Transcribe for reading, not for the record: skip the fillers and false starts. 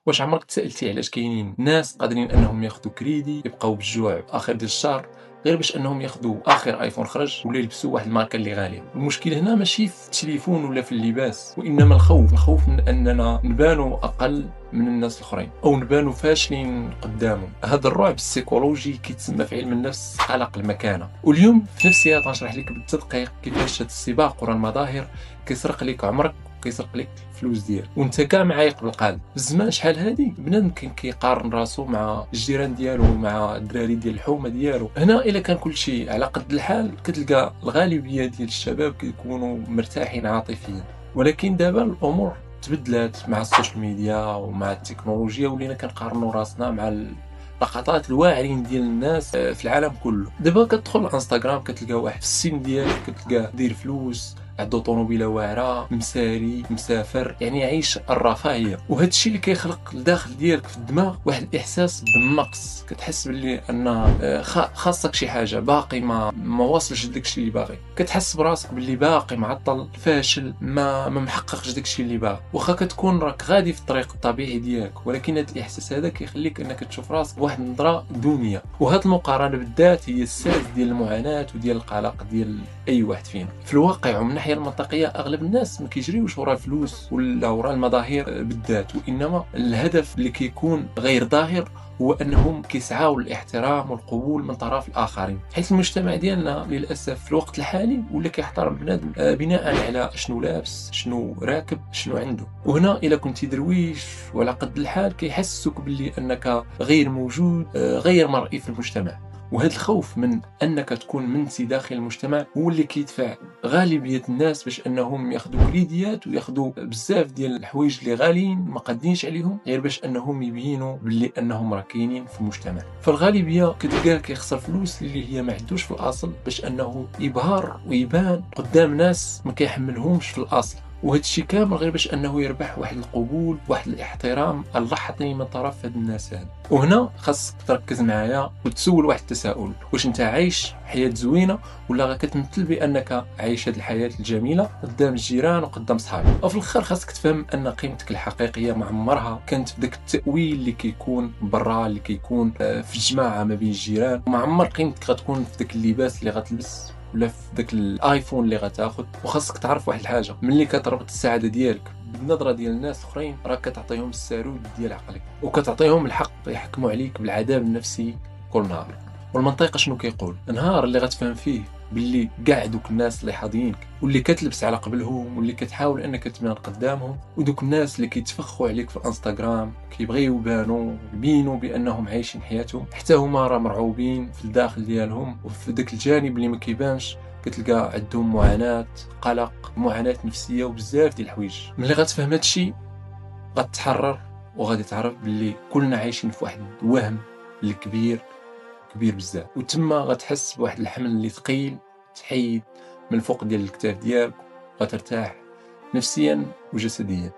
واش عمرك تسألتي علاش كاينين ناس قادرين انهم ياخذوا كريدي يبقاو بالجوع اخر ديال الشهر غير باش انهم ياخذوا اخر ايفون خرج ولا يلبسوا واحد الماركه اللي غاليه؟ المشكل هنا ماشي في التليفون ولا في اللباس، وانما الخوف من اننا نبانوا اقل من الناس الاخرين او نبانوا فاشلين قدامهم. هذا الرعب السيكولوجي كيتسمى في علم النفس قلق المكانه. واليوم في نفسيات غنشرح لك بالتدقيق كيفاش هذا السباق ورا المظاهر كيسرق لك عمرك، كيسرق لك الفلوس ديالك وانت كاع معايق بالقلب. بالزمان شحال هادي بنادم كان كيقارن راسو مع الجيران ديالو ومع الدراري ديال الحومه ديالو. هنا الا كان كل شيء على قد الحال كتلقى الغالبيه ديال الشباب كيكونوا مرتاحين عاطفيا. ولكن دابا الامور تبدلات مع السوشيال ميديا ومع التكنولوجيا، ولينا كنقارنوا راسنا مع لقطات الواعرين ديال الناس في العالم كله. دابا كتدخل الانستغرام كتلقى واحد في السن ديالك كتلقاه داير فلوس، عنده طوموبيله واعره، مساري، مسافر، يعني يعيش الرفاهيه. وهذا الشيء اللي كيخلق لداخل ديالك في الدماغ واحد الاحساس بالنقص. كتحس باللي ان خاصك شي حاجه، باقي ما واصلش لداك الشيء اللي باغي. كتحس براسك باللي باقي معطل، فاشل، ما محققش داك الشيء اللي باغي، واخا كتكون راك غادي في الطريق الطبيعي ديالك. ولكن هذا الاحساس هذا كيخليك انك تشوف راسك بواحد النظره دونيه. وهذه المقارنه بالذات هي الساس ديال المعاناه وديال القلق ديال اي واحد فينا. في الواقع ومن الناحيه المنطقيه اغلب الناس ما كيجريوش ورا الفلوس ولا ورا المظاهر بالذات، وانما الهدف اللي كيكون غير ظاهر هو انهم كيسعاو للاحترام والقبول من طرف الاخرين. حيث المجتمع ديالنا للاسف في الوقت الحالي ولا كيحترم بنادم بناء على شنو لابس، شنو راكب، شنو عنده. وهنا الا كنتي درويش وعلى قد الحال كيحسسوك باللي انك غير موجود، غير مرئي في المجتمع. وهذا الخوف من انك تكون منسي داخل المجتمع هو اللي كيدفع غالبيه الناس باش انهم ياخذوا كريديات وياخذوا بزاف ديال الحوايج اللي غاليين ما قادينش عليهم غير باش انهم يبينوا باللي انهم راه كاينين في المجتمع. فالغالبيه كتلقاه كيخسر فلوس اللي هي ما عندوش في الاصل باش انه يبهر ويبان قدام ناس ما كيحملهمش في الاصل. وهذا الشيء كامل غير باش انه يربح واحد القبول، واحد الاحترام اللحظي من طرف هاد الناس هاد. وهنا خاصك تركز معايا وتسول واحد التساؤل: واش انت عايش حياه زوينه ولا غير كتمثل بانك عايش هاد الحياه الجميله قدام الجيران وقدام صحابك؟ وفي الاخر خاصك تفهم ان قيمتك الحقيقيه ما عمرها كانت في داك التاويل اللي كيكون برا، اللي كيكون في الجماعه ما بين الجيران. وما عمر قيمتك غتكون في داك اللباس اللي غتلبس ولا في داك الايفون اللي غتاخذ. وخاصك تعرف واحد الحاجه: ملي كتربط السعاده ديالك بالنظره ديال الناس الاخرين راك كتعطيهم السارود ديال عقلك وكتعطيهم الحق يحكموا عليك بالعذاب النفسي كل نهار. والمنطق شنو كيقول؟ النهار اللي غتفهم فيه باللي كاع دوك الناس اللي حاضينك واللي كتلبس على قبلهم واللي كتحاول انك تبان قدامهم، ودوك الناس اللي كيتفخوا عليك في الانستغرام كيبغيو يبينوا بانهم عايشين حياتهم، حتى هما راه مرعوبين في الداخل ديالهم. وفي داك الجانب اللي ما كيبانش كتلقى عندهم معاناه، قلق، معاناه نفسيه وبزاف ديال الحوايج. ملي غتفهم هادشي غتحرر وغادي تعرف باللي كلنا عايشين في واحد الوهم اللي كبير بزاف. وتما غتحس بواحد الحمل اللي ثقيل تحيد من الفوق ديال الكتاف ديالك، غترتاح نفسيا وجسديا.